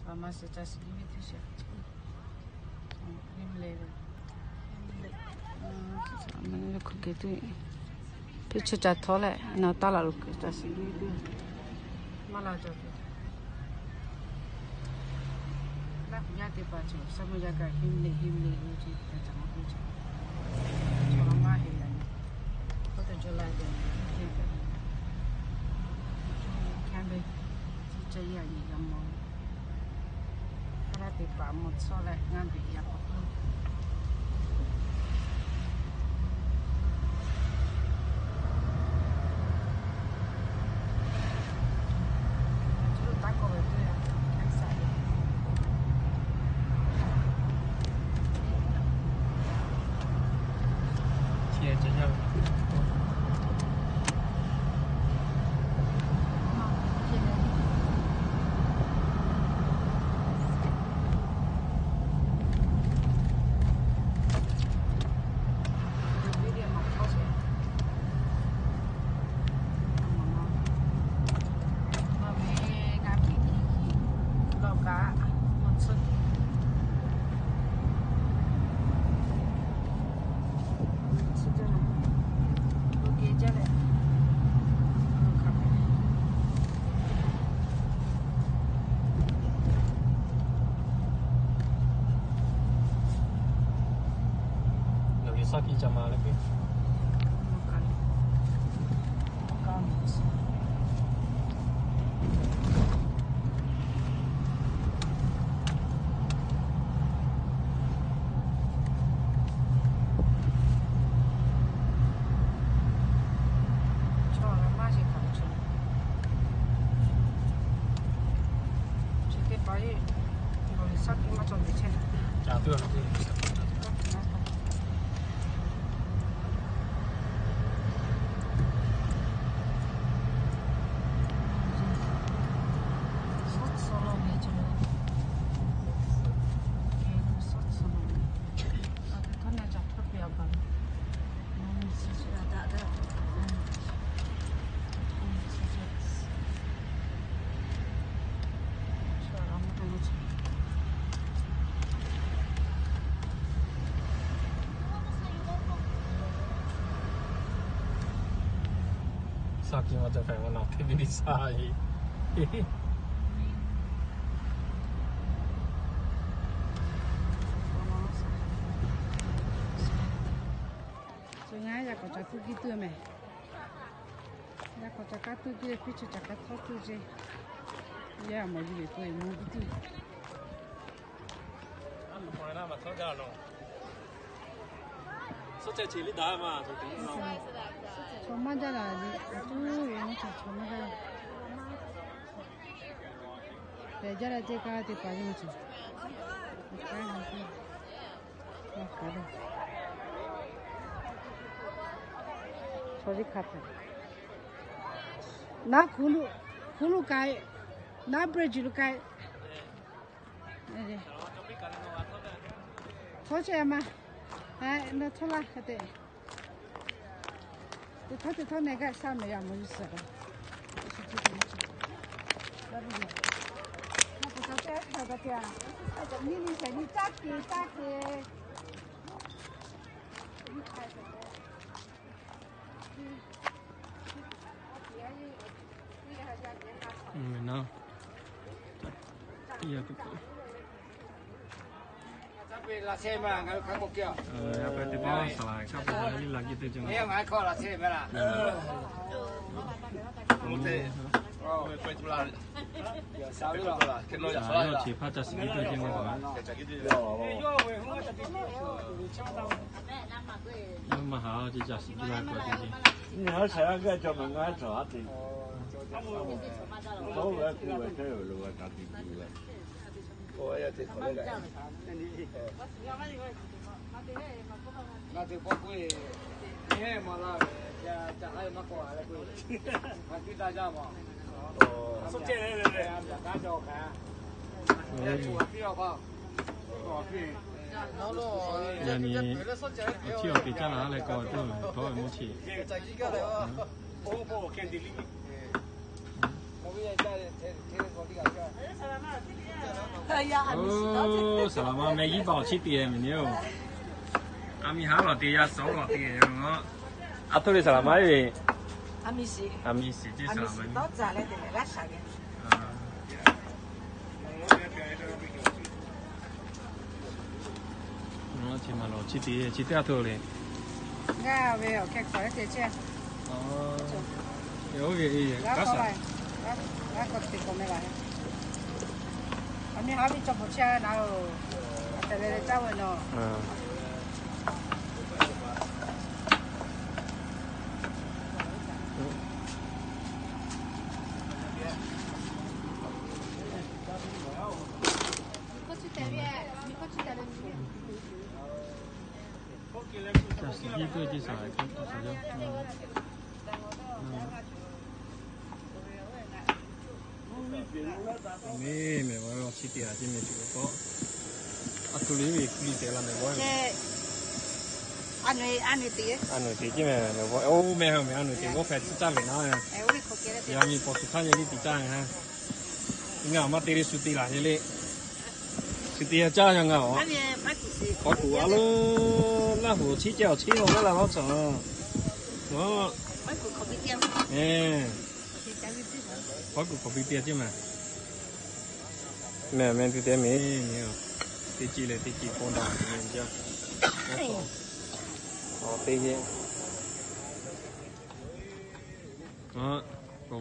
Mama se está siguiendo tu shit. Mình có cái gì thì chưa chặt tháo lại nó ta là lúc cái gì đi mà là cho là nhà thì bao nhiêu sao bây giờ cái him lì như thế cái chẳng có gì cho nó mà hay là có thể cho lại được cái này chỉ là gì làm món cái thì bảo một số lại ngang bị giặc Saki Jamal lagi. Jatuh nanti. Saki macam kayak mana? Tapi di saya. 最爱呀，国家自己做没？呀，国家自己非常这个好自己，也没有做，没有做。俺们回来嘛，吵架了。说在这里打嘛，就等于说。从嘛家来的，就原来从嘛家来。在家来这个的把用去，你看看去，我搞的。 थोड़ी खाते ना खुलू काय ना ब्रेजिल काय अरे थोचे ama ना थोला खाते तो थोचे थोने का सामने या मुझे सर那不是这好的点，那个你说你咋给？你看什么？ Nah, iya betul. Tapi lah saya mah nggak kamu kia. Ya berarti bawa salah. Kapan lagi lagi tu jangan. Iya nggak kau lah saya mah. Kamu oh, kau itu lah. Ya, sawi lah. Kena ya salah. Ya, cepat jas gitu jangan bawa. Ya mahal je jas itu lah kau jadi. Ni hal saya agak cuma nggak salah tu. Tahu lah tu saya luar kaki tu. Oh ya tu kalau dah. Nanti kau kui, ni malah ya jangan makau ada kui. Nanti dah jam. Oh. Sukses ni ni. Dah jauh kan. Ya cuba dia apa? Oh, dia. Yani, chỉ ở phía trên là lại có tu, có một chỉ. Bây giờ 哦，是嘛？没医保去点没有？阿米哈老爹呀，少老爹我。阿头的是嘛耶？阿米西，这是嘛？到这来的来啥的？我去嘛老去点头嘞。我没有开快点去。哦。有个干啥？我个地方没来。阿米哈比做不起来，然后在那里找问咯。这是一个介绍来看，啥叫？没，我要去点，今天就搞。啊，处理得了没我？安内地。安内地这边没我，哦，没安内地，我快吃炸了呢。哎，我的可给了。要你保持看见你地炸哈，你看嘛，地里水地啦，这里。是地炸上个哦。排骨啊喽，那火起脚车我那老长，我。排骨可比点。哎。排骨可比点啫嘛。没这点没有，地基放大人家。哦，地基。啊，宝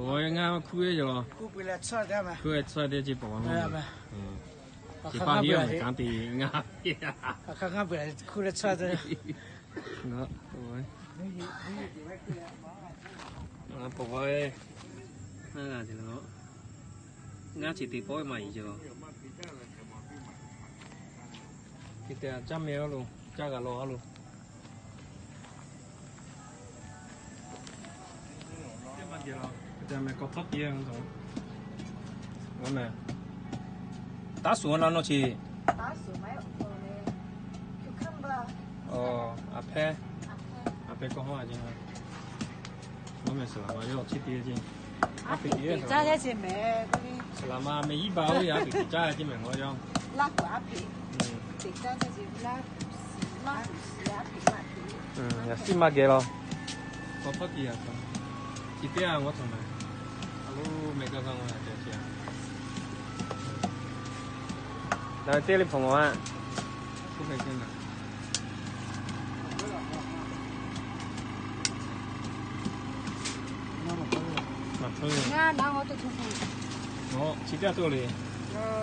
宝啱哭嘅咗。哭不了吃点嘛。哭係出啲只寶寶。係咪？只把嘢咪講啲啱嘅。看看不了，哭了吃的。我寶寶嘅，嗱就攞，啱似地波咪咗。kita jam ya lu, jaga lo lu. Kita make kotak dia tu. Mana? Tasu mana sih? Tasu mai cucumber. Oh, apa kau aja. Mana selama yo citi aja. Apa dia? Jaga je me. Selama me ibau ya, kita jaga je me ngoyo. Lah api. Ya si mage lo. Kotak dia kan. Kita yang what sama. Lalu mereka kan ada dia. Dah telefon ah. Bukan kena. Nga nang auto tu. Oh, kita tu le.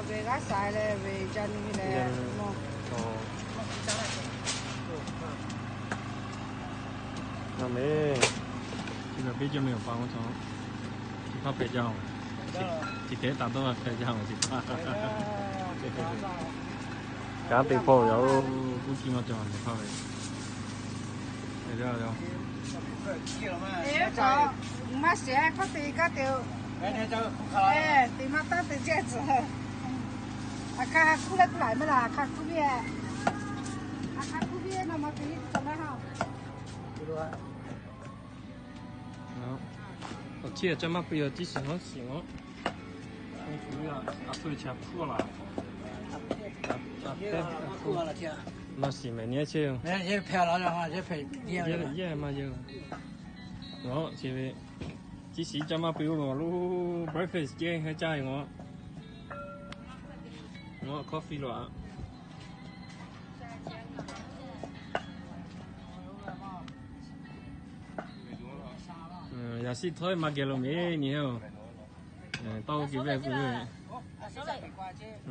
Về gác xài này, về chân như này. Mấy bây giờ cho mình bao nhiêu chỉ có phải giao chỉ thế tao đâu phải giao chỉ cá bị phô rồi cũng chỉ mà chọn thì thôi để ra đâu nếu cho má sẽ có tiền cá tiêu tiền má ta tiền chết rồi à cá cú lại mới là cá cú bia à cá cú bia nó mà tiền cho nó không我记这么不要几行行哦，我主要回去破了，破了天。那是没年轻。也拍了的话，也拍也嘛有。我这边几时这么不要了？路 breakfast 今还加我 coffee 了。也是推嘛给了没你哦，到几位不是？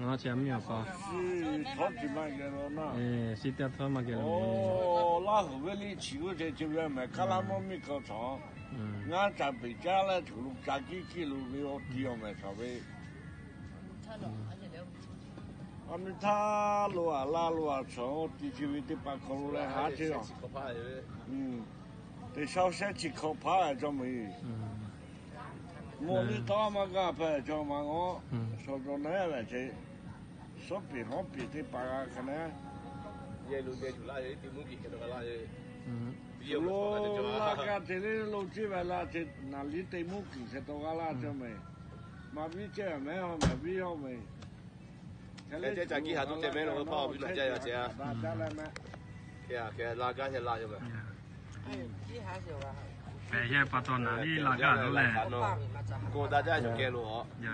我前面有发。是他几万给了呢？是的，他嘛给了没？哦，那后面的去过这边买，看他们没考场。俺在北家了，走路加几路没有地方买稍微。俺们他路啊拉路啊长，地区的把考路来下去啊。对小山去考牌就没。我的大嘛个牌就嘛我，说着那样去，说别行别的把可能。路那个这里路这边啦，这哪里对木给些多个啦就没。mà biết chơi mấy hôm mà biết không mày cái chạy kia都借俾我幫我邊度借又借啊？其實拉家係拉咗咪？誒，一百多嗱啲辣椒都靚。過大家就驚咯有。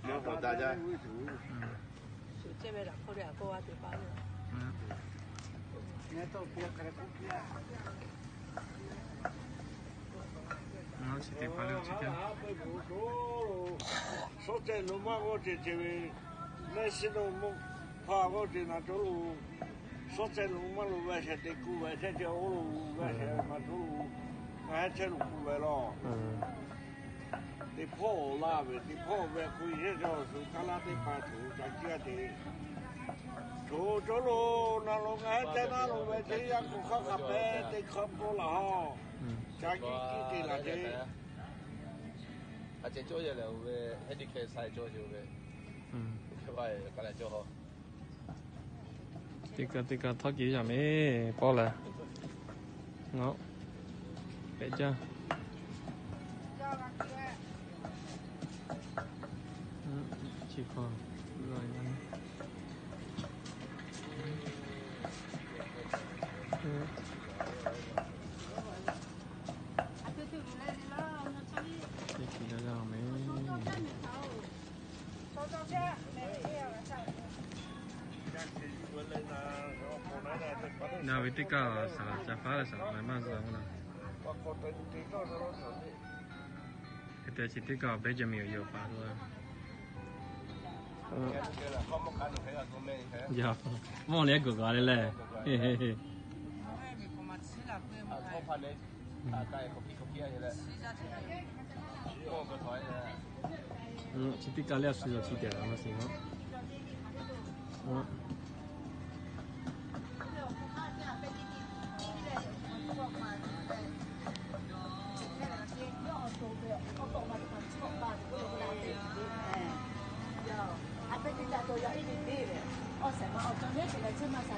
我過大家。这边破两个啊，对吧？我是得把六七条。số tiền nó mà có tiền thì nên xin nó mua hoa có tiền là chỗ luôn số tiền nó mà nó về sẽ tiền cũ về sẽ cho luôn về sẽ mà chỗ luôn mà sẽ luôn cũ về lo thì phô là về thì phô về cũ sẽ cho số cá lá thì ba thủ trả kia thì chỗ chỗ luôn nó luôn hết cho nó luôn về thì ăn cũng không gặp bé thì không có là ho trả kia thì là gì à，做嘢了嘅，喺啲劇晒做咗嘅，佢話過嚟做好。這個拖幾下咩？包啦，好，別這樣。去看，來那为这个啥了？再发了啥？慢慢是我呢。这是这个北京没有发出来。有，忘了哥哥的嘞，嘿嘿嘿。去这个了睡着起点了，我行了。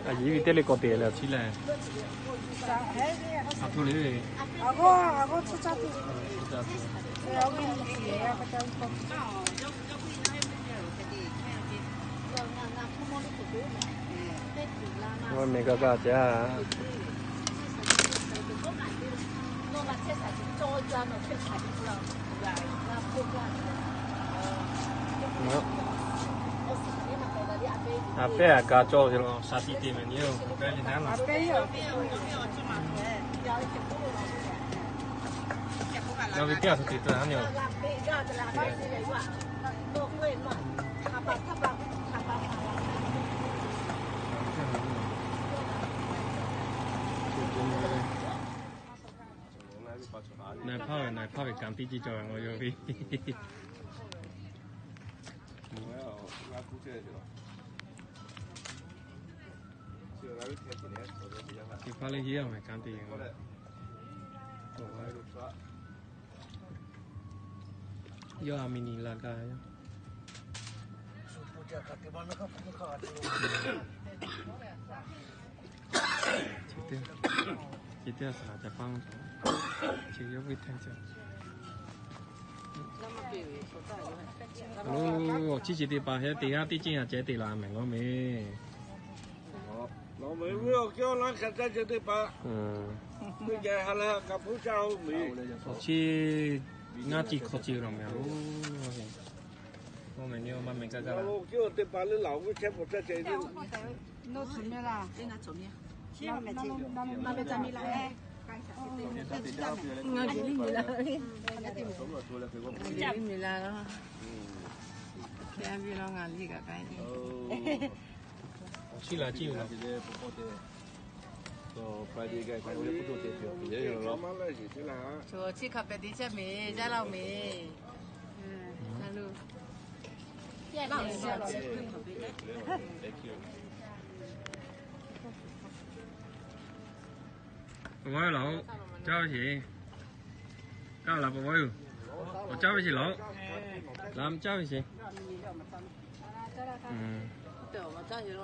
啊，因为这里搞点了起来。啊，不嘞。我出家子。出家子。我给你写呀，不等我。我没个家家。阿伯啊，家做去咯，啥地点没有？阿伯你看了？阿伯有。要不掉出去这还有。奶泡嘅減啲資助我要去。你發你hier咪減啲我。有阿米尼拉噶呀。今天是哪家帮助？就有会听着。哦，之前啲把喺地下啲錢啊，借地難明我未？我未會叫人實際就啲把。佢就係啦，夾好就未。我去啱至確照咯，咪我明了，我明㗎啦。我叫啲把你留個車冇得借啲。那做咩啦？在那做咩？那邊在咪來？我給你米啦，給米啦咯。邊咯，我呢個雞。去啦，去啦。做去咖啡店吃米，加老米。那路。爸爸佬，交一次，交啦，爸爸，我交一次佬，男交一次。對，我交一次咯。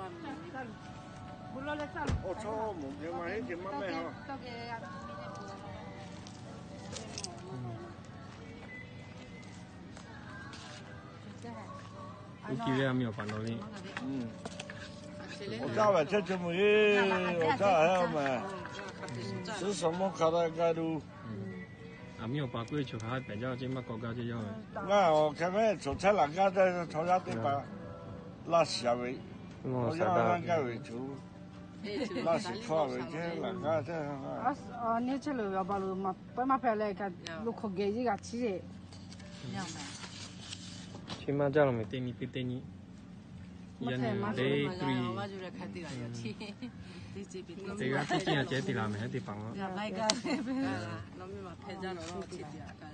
我操，唔平話呢條乜咩嚇？我记得没有办到哩。嗯。我家外这就没，我家还要买，吃什么卡大概都。啊，没有把贵球还比较这么高高就要了。那我看看做菜那个在炒家对吧？那下位，我要那个为主，那是靠为这那个这。你这路要把路嘛，把马牌来个路口给一个起的。起码这样没得你不得你。Iya ni, day three. Day cái chuyện là chế thì làm hết thì bằng đó. Nó mới mà phải ra nó chỉ đi à cái.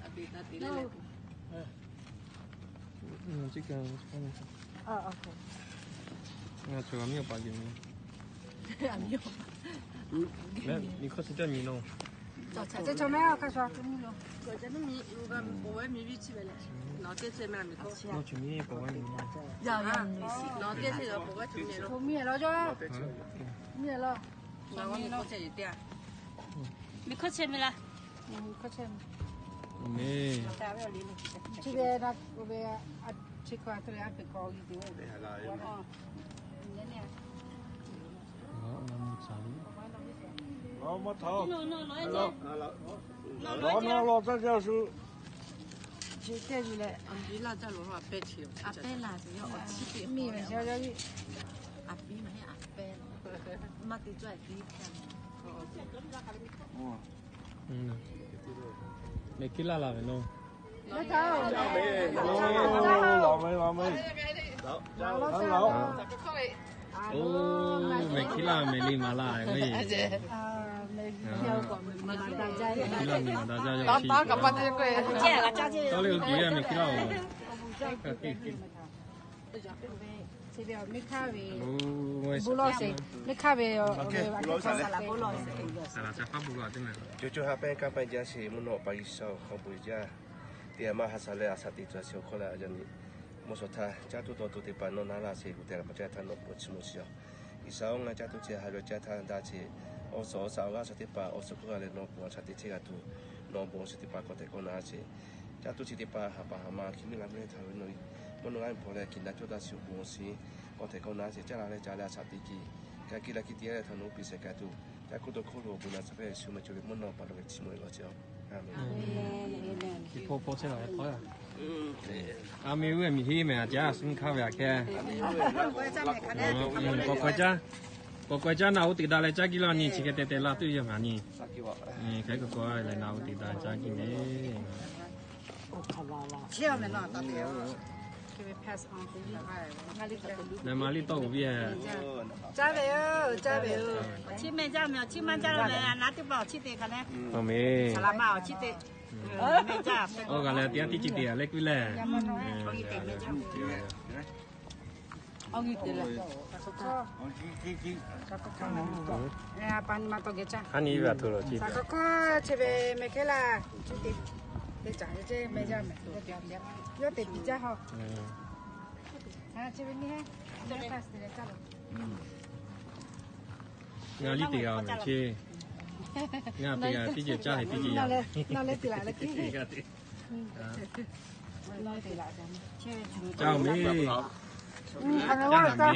Abi ta tí lên. Chỉ cần. Ok. Nghe chưa có nhiều bao nhiêu. Ăn nhiều. Nè,你可是这米弄。这做咩啊？开说。我这米如果不会米比起来了。老爹这面没搞。我去米不会米。要米是，老爹这个不会米了。米了就。米了。那我米了这一点。米可吃没了？可吃。没。这边那我边啊，这块这里还被高一点。哦。老么头，老这就是。这带出来。米辣椒罗话白吃。啊，白辣椒要吃的。米小小的。啊，米没啊白，没得做底片。没给拉没弄。没搞。老梅。老。哦，没去啦，没立马啦，可以。没跳过，没大家。去了，没大家就去。打个把这个。这个家姐。到那个几月没去了？这边没咖啡。不老水，没咖啡哦。不老水嘞。不老水。是啦，这发不了，真的。就下边干班家是木诺白烧和不家，第二嘛还是来阿萨蒂做小可来着你。我说他家都到地方弄哪哪些，我带了把家他弄不吃么事啊？以上我家都接还有家他大姐，我说个啥地方，我说个来弄不啥地这个都弄不啥地方，我带个哪些，家都这地方哈巴哈嘛，今年俺们台湾弄，我弄俺婆来今年做到小公司，我带个哪些，家来啥地基，家给了给第二他弄比赛家都，家过到考虑不拿这边小么就来我弄把那个吃么个叫，你破起来跑呀！阿妹为米黑嘛，家生咖啡开。国家拿我地大来家几了你去个带带拉对着嘛你。开个国来拿我地大家几呢？这没拿到的。来马里到五边。加油！去没加没有？去没加了没？拿点包去的可能。我没。查拉包去的。没加。我讲来点几点来过来。ông như thế là nè pan mà tôi cái cha anh đi về thôi rồi chị sao có chế về mấy cái là chú tìm để trả cho chế mấy giờ mẹ yo tìm đi cha ho chế về đi ha cho nó pass để trả rồi nghe đi tiền mà chị nghe tiền tí gì cha hay tí gì nó lấy tiền lại là cái nói tiền lại chào mấy ăn ngon là sao?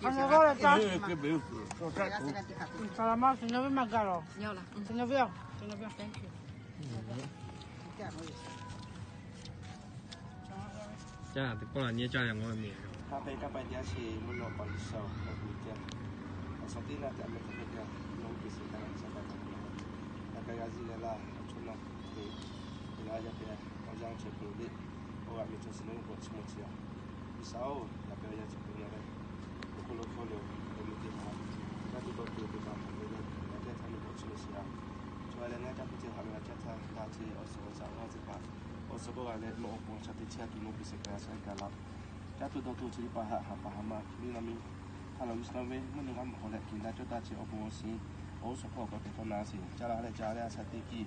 Ăn ngon là sao? Calamar, se no ve más caro. Se no veo. Thank you. Cha, thì có là nhớ cha là ngon miệng. Các bạn giá trị muốn nộp bằng sầu và bùi tiền. Sau khi là trả lời các bạn nộp cái sự tăng sản phẩm. Cái giá trị là chút nào thì là giá trị có giá trị của đi. Hoặc là mình sẽ sử dụng một số một chiều. Sau là bây giờ chỉ cần là cô lô để mình tìm hiểu các cái đồ tiêu bản của mình là cái thằng nó chỉ là cho nên ngay trong cái hàng là chắc chắn là chỉ ở số giá nó sẽ bảo ở số bao nhiêu nó cũng sẽ bị chia tụi nó bị sẽ cái cái là chắc tụi nó tụi chỉ bảo hạ mà mình là mình thằng nó Islam về mình làm họ lại kinh cho ta chỉ ở bộ sĩ ở số họ có cái con nào gì chắc là sẽ tiếp kỹ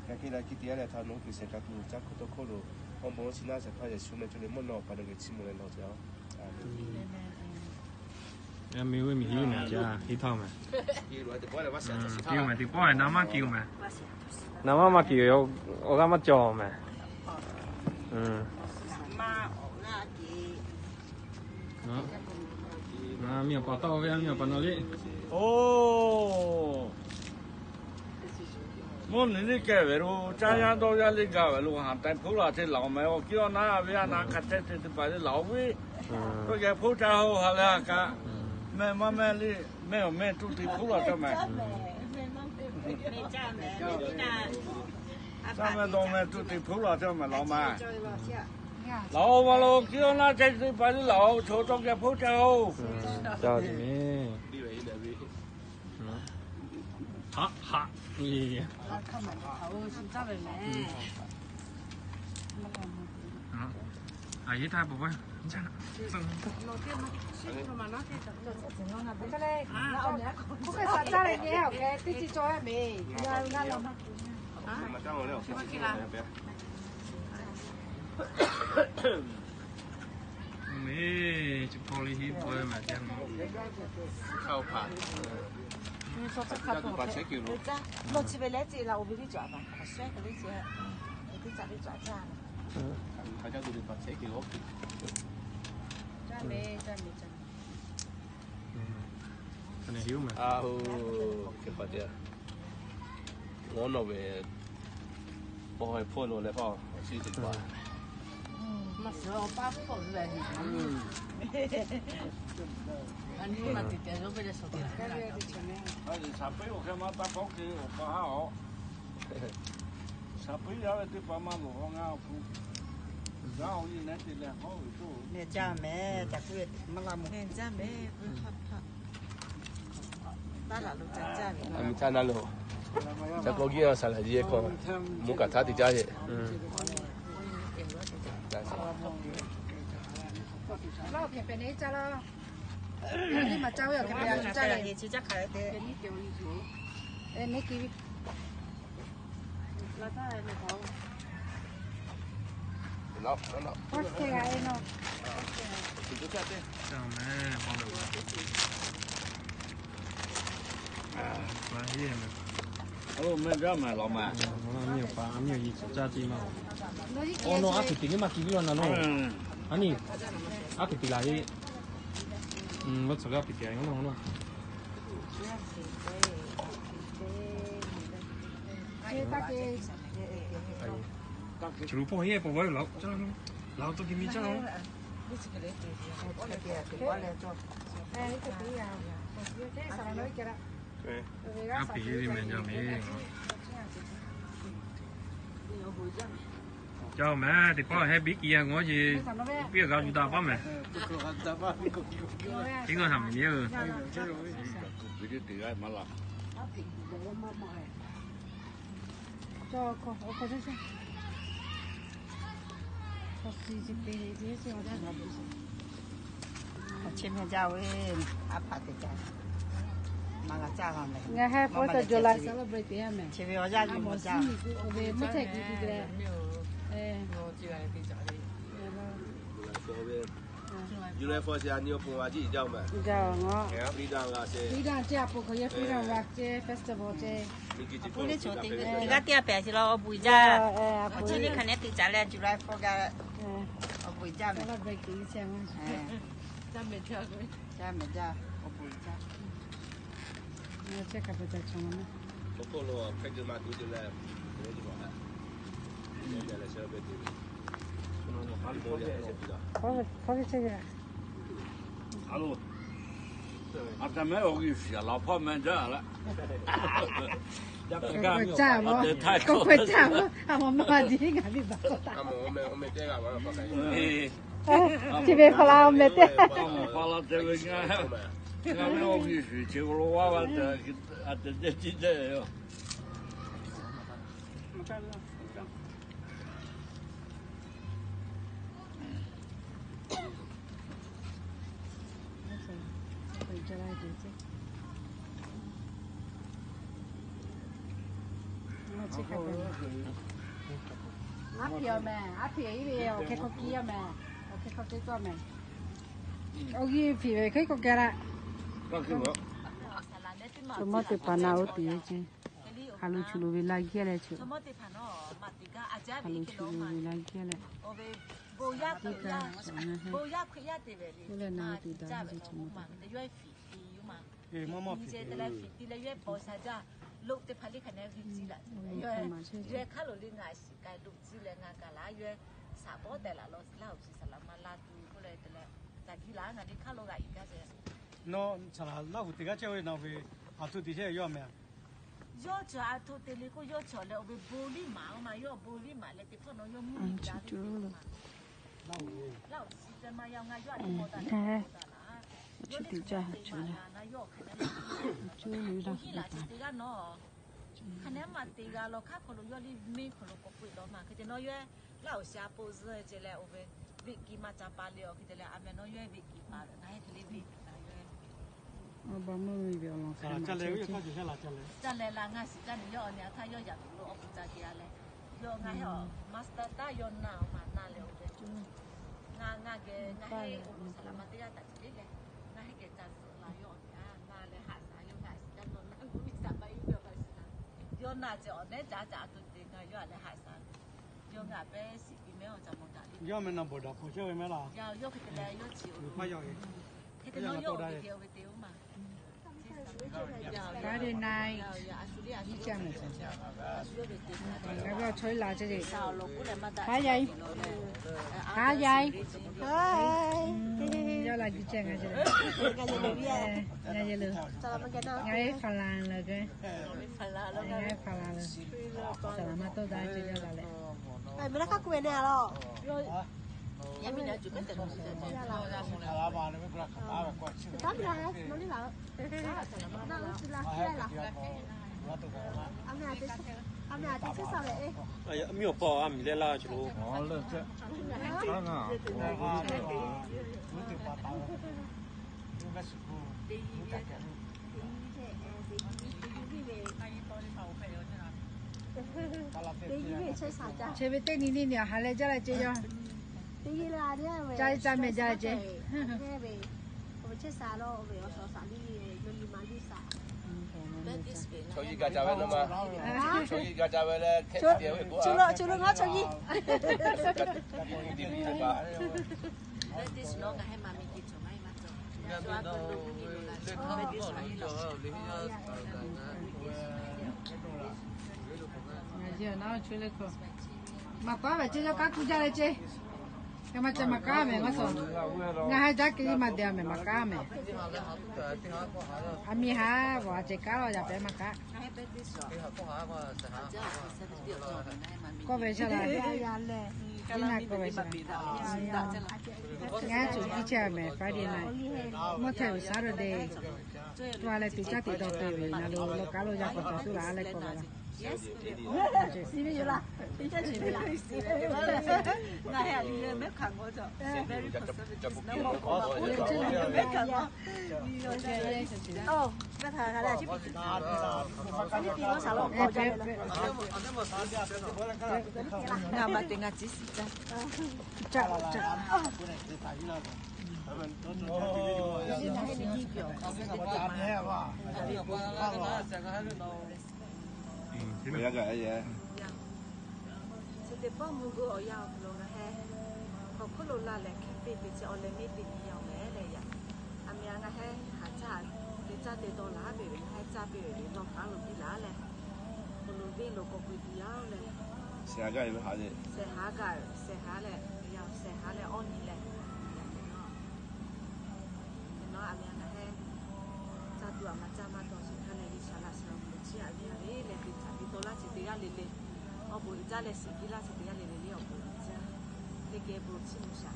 cái là cái tiền là thằng nó bị sẽ cái tụi chắc tụi cô lô ông bố xin nó sẽ phải để xuống này cho nên muốn nộp vào được cái chim một lần nào chứ em mới mình hiểu nè cha hiểu thao mà kêu mà thì bỏ nằm mà kêu mà nằm mà kêu ở cái mà trò mà 那没有把到位，没有把那里。哦。我那里改为了，家家都要那改为了，哈，但铺了这老没有，叫那为那看这把这老位，都给铺着好好了，看，没有都得铺了这没。咱们都没都得铺了这没老买。老嘛咯，叫那这把这老车都给铺着好。叫什么？哈，你。阿姨她不会，你看，不会啥子嘞？你好嘅，自己做还没？那老妈。没，就跑里去跑嘛，这样嘛。靠盘。你说这卡多少钱？我这边来这了，我给你抓吧，选个那些，我给咋的抓价？大家都得把车给我。抓没？可能有嘛。啊哦，这把的，我那边，我还破了来跑，是这块。那时候把跑出来的。你那这点都被人收掉了。而且茶杯我看嘛，打包给我放好。茶杯要得把马路放好，然后一年的好多。你家没？大姑爷没那么。你家没？不是怕。打哪路家没？俺们家那路，这高级要上来这个，木杆他的家去。老偏偏你家了。你嘛走又咁樣，真係只只係嘅。你幾？嗱真係你講。No.我聽下你咯。这样没，跑了。专业嘛。我没这买老买。我没有把，没有一直炸鸡嘛。哦，那阿去顶嘛，几个人啊？喏。啊你，阿去顶来的。我这个比较用了。就破业不会老，这老都给你这样。对。阿比里面就没。cho mẹ thì có hay biết kia ngó gì biết gạo chúng ta bao mẹ cái con hầm nhiều cho cô thế xem có gì bị gì gì ở đây前面家位阿爸的家，马个家上来。我还负责做来 celebrate 点没？前面我家就没家。我们没在记住的。我就来比较的。原来放下你要碰话机叫嘛？叫我。非常啊些。非常这不可以，非常 rock 这 festival 这。我那做定，你家店白是咯，我不家。我今天看你对家嘞，就来放个。我不家没。celebrate 一下嘛。家没跳过。家没家，我不家。我这个不在床呢。我过了，开始嘛都就来，我就说。好的这个。Alo. Ada me ogi fia la pa me ja la. 会炸吗？够会炸吗？啊，我妈的，俺的咋个炸？我没这个玩儿，不可以。这边好啦，我没得。好了，这个俺们ogi fia，结果娃娃的，啊，这哟。阿票咩？阿票呢邊我開個機啊咩？我開個機個咩？我依票開個機啦。咁我哋辦下好啲啫。卡路去路为来给了去，什么地方哦？嘛，这个阿家卡路去路为来给了，我们不要亏呀，不要亏呀，对不对？嘛，家为嘛，得约费的嘛。你这得来费的来约包啥子？路得拍的可能费子了，约卡路里爱是该路子了，俺个啦约啥包得啦，老是老是啥啦嘛，拉住过来得了，在地啦，俺的卡路个一个是。喏，查啦，那我这个叫为那会阿土底下要没啊？要求阿土地里个要求了，我们玻璃嘛，要玻璃嘛，那地方侬要木家的嘛。老是怎么样啊？要你莫得啦。去地家去了，就有了。可能嘛，这个老卡可能要你没可能过不了嘛，可是那约老下不是这来我们维基嘛咋办了？可是来阿们那约维基办了，那还可以维基那约。我把门一表弄开嘛。再来又开始下来，再来啦，俺是咱要呢，他要养路，我不咋地嘞，要俺要 master 大要拿嘛拿了的，俺个俺还我们是啦嘛，都要打起来。ให้แกจัดสลายยอดมาเลยหาสายยอดหาสิจันนนนั่งกูมีสามใบเดียวไปสินะยอดน่าจะเนี่ยจ่าตัวเด็กยอดเลยหาสายยอดแบบสิบไม่เอาจำมองได้要没那不的，不晓得没啦。ยอดคือเลยยอดชิว快要的。คือน้อยยอดเดียวไปเดียวมา家里来，你讲的是，要不要吹蜡这里？嗨呀，嗨呀，嗨，要来就讲啊这里，那就了，俺发烂了个，俺发烂了，啥嘛都在这里来了。哎，没那个贵呢了。也没了就跟着弄的。拉巴那边过来看拉巴过去。哪里来？哪里来？那我是拉来了。阿妹这，阿妹这吃啥嘞？哎呀，没有包啊，没得拉去喽。哦，那这，看啊，应该是不，不大概。前面等你聊下来，再来接着。家里咱们家接。我们吃啥咯？我们要说啥的，有你妈的啥。抽一个价位了吗？抽一个价位了，开店会过。抽了我抽一。那这是啷个还蛮没记住嘛？嘛做，抓个路你路来，那这是哪里就拿出来可，嘛搞完这就搞国家来接，干嘛这么搞没？我说，我还在给你们店没嘛搞没？还没哈，我这搞了就别嘛搞。搞完下来，你那搞完下来，俺做一家没快点来，我才啥都得，多来比较地道对，那路搞了就不做哪来搞了。里面有啦，你在前面啦。那还你没看过着？哦，那他来去比。你比我啥了？我家了。俺把定个几时在？没那个哎呀。这得帮木个要不弄个还，เขาพูดโลละแหละปีปีจะเอาเลยไม่ปีนี้เอาแม่เลยอ่ะอามีอะไรให้หาจ่าเดี๋ยวจ่าเดี๋ยวโดนล้าไปเลยให้จ่าไปเลยลองหาหลุดที่ล้าเลยคนรู้วิ่งเราก็คุยเดียวเลยเสียก็ยังหาเลยเสียหากันเสียหาเลยยาวเสียหาเลยอ่อนนี่แหละเนาะอามีอะไรให้จ่าตัวมาจ่ามาตัวสุดท้ายเลยชาลาชาบุชีอามีอะไรเลยที่จ่าที่ตัวละจิตยาเลยเลยเอาบุญจ่าเลยสิกิละจิตยาเลยเลยเอาบุญจ่าเด็กบุญชิมุชา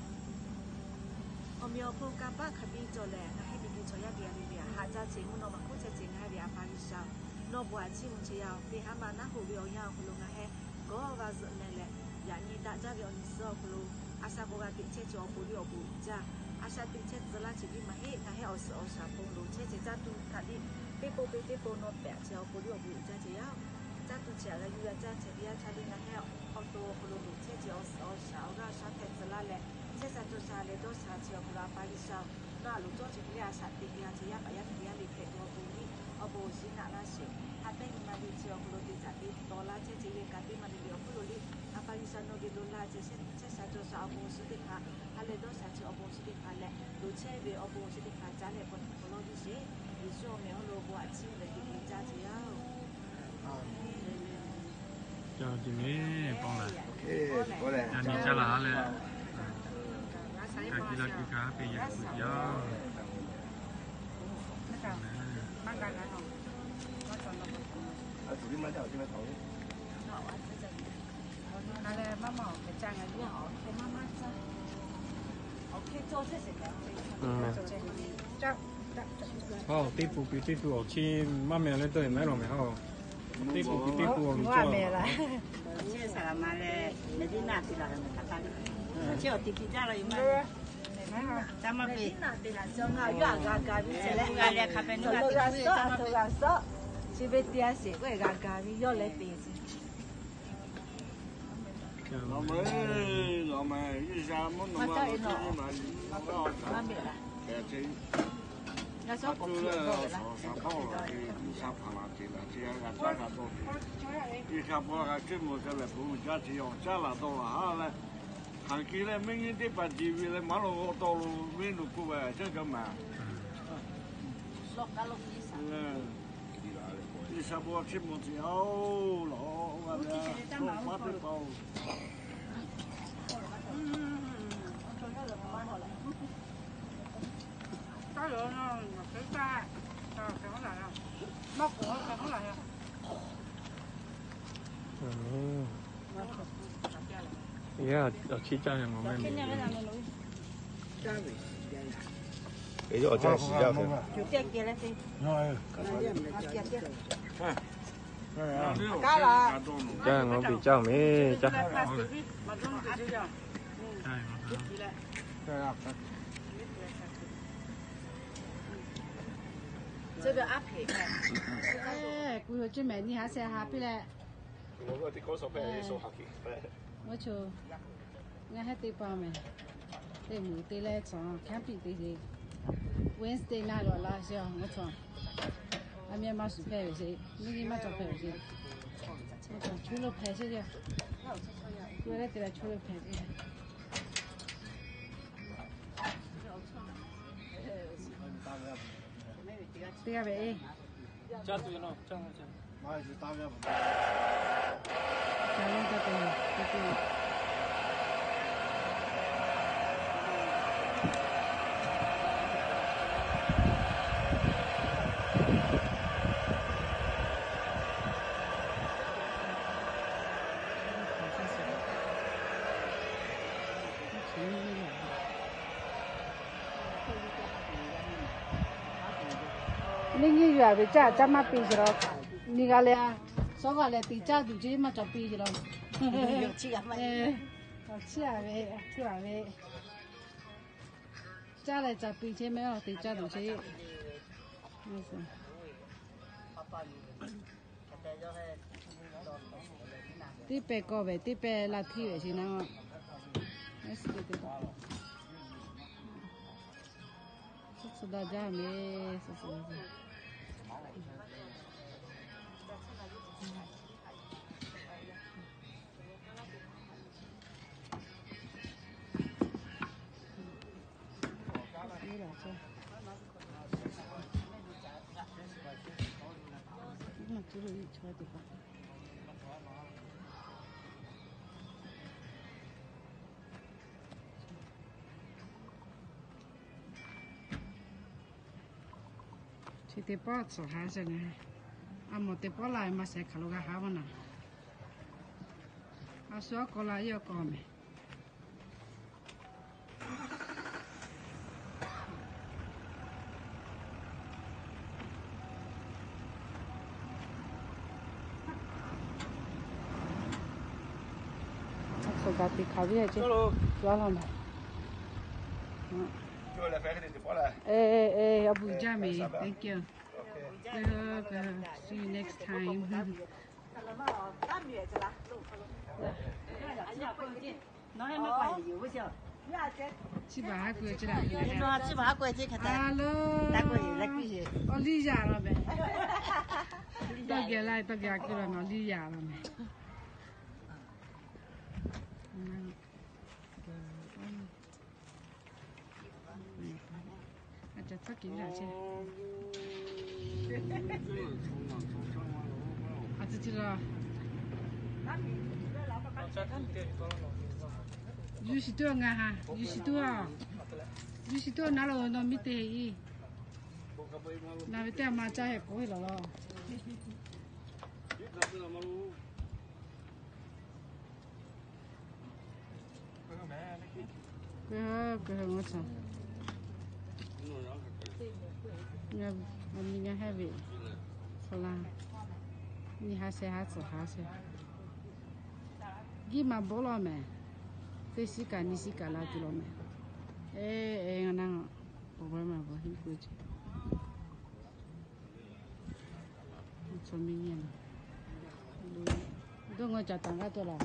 我们要不干巴可比做嘞，那还比比做要比里边，还在节目那么酷在节目还比阿巴里少，那不还节目只要比他们那后边要葫芦那还高个是那嘞，呀你大家要你是葫芦，阿啥个比切就葫芦要不加，阿啥比切子啦这里嘛嘿，那还二十二啥葫芦，切这家都他的，别波那白就葫芦要不加这样，家都吃了有家这里家里那还好多葫芦切就二十二啥，我啥太子啦嘞。这啥都啥嘞，都啥只要不拉巴里少，那路做这里啊啥地里啊，这样把样地啊里开多不哩，哦不是哪那些，他等于嘛的只要不罗的咋的，多啦这个家的嘛的了不罗的，阿巴里山那的罗啦这啥就是阿不是的卡，阿来到啥子阿不是的卡嘞，路车的阿不是的卡，咱来不罗的些，你说没有罗不阿亲来的家只要。cho chị mấy con là có này anh đi cho là lên cái kia là cái cá bây giờ cũng gió tụi đi mấy giờ đi mấy thầu là má mỏ cái trang này đi họ cái má má sao tiếp phụ ở chi má mẹ lên tới mấy rồi mẹ hao tiếp phụ ở lũ cho chia sẻ mà này đi nạt thì là người ta chỉ ở tiki ra là mà ta mà bị nạt thì là do ngao gà bị sẽ lại gà để cà phê nó gà sợ chỉ biết tiền sẽ quay gà bị do lấy tiền nó mới đi ra muốn nó mà nó bị là nó số chú là sao bao thì sao phá là thì là chỉ là cha là đâu thì sao bao cái chuyện một cái là phụ cha chỉ用cha là đâu là ha là hàng kia là mình đi bắt đi về là mà nó đâu mình nó cũng vậy chứ cái mà đi sao bao chuyện một thì ô lỗ là không bắt được bao có được nó cái ca cái lại không móc của cái lại yeah ở chi cha nhà ngồi bên cái chỗ chơi xí ra thôi chủ tiệc kia là gì rồi cá là cha ngồi bị cha mấy cha mà đúng cái gì vậy这个阿皮，哎，古有这美你还是下边嘞，我啲歌手俾你數下嘅我就我还得包没，得没得来装，看比得的，Wednesday 那个啦是我装，阿面嘛是拍有些，你嘛做拍有些，我装除了拍些的，我来得来除了拍的。对呀呗。cha tụi nó cha mai thì tao ra cha lên ta tụi mình như vậy bây giờ chăm mà bây giờ đi cái này số cái này thì cha tụi chị mà chăm bây giờ chị à vậy cha này chăm bây giờ mấy thì cha tụi chị tí bè co về tí bè là thi về gì nào sudah jamé chỉ để bỏ số hai rồi này, một để bỏ lại mà sẽ khâu cái hai bên này, số còn lại yêu còn mày, số cái thì khâu đi chứ, lo làm này. Abu Jami, thank you. See you next time. Nói em mới quay nhiều quá chưa? 七八块这啦。你说7、8块钱看的， Alo. 大块来贵些。 Ở ly già rồi mẹ. Tao kia lại tao kia kia là nó ly già rồi mẹ. À chắc chắc kia là chứ. À chắc chứ là. 60多啊哈，60多啊，60多哪路那没得伊，那边店嘛价也贵了咯。贵我操！你还喂，好啦，你还吃还吃还吃，你嘛不了没？ Thế xí cả ni xí cả là từ lâu mẹ, anh đang ở bên mà vừa hết cuối chứ, cho mình nhìn, tôi ngồi chờ tặng cái tôi là.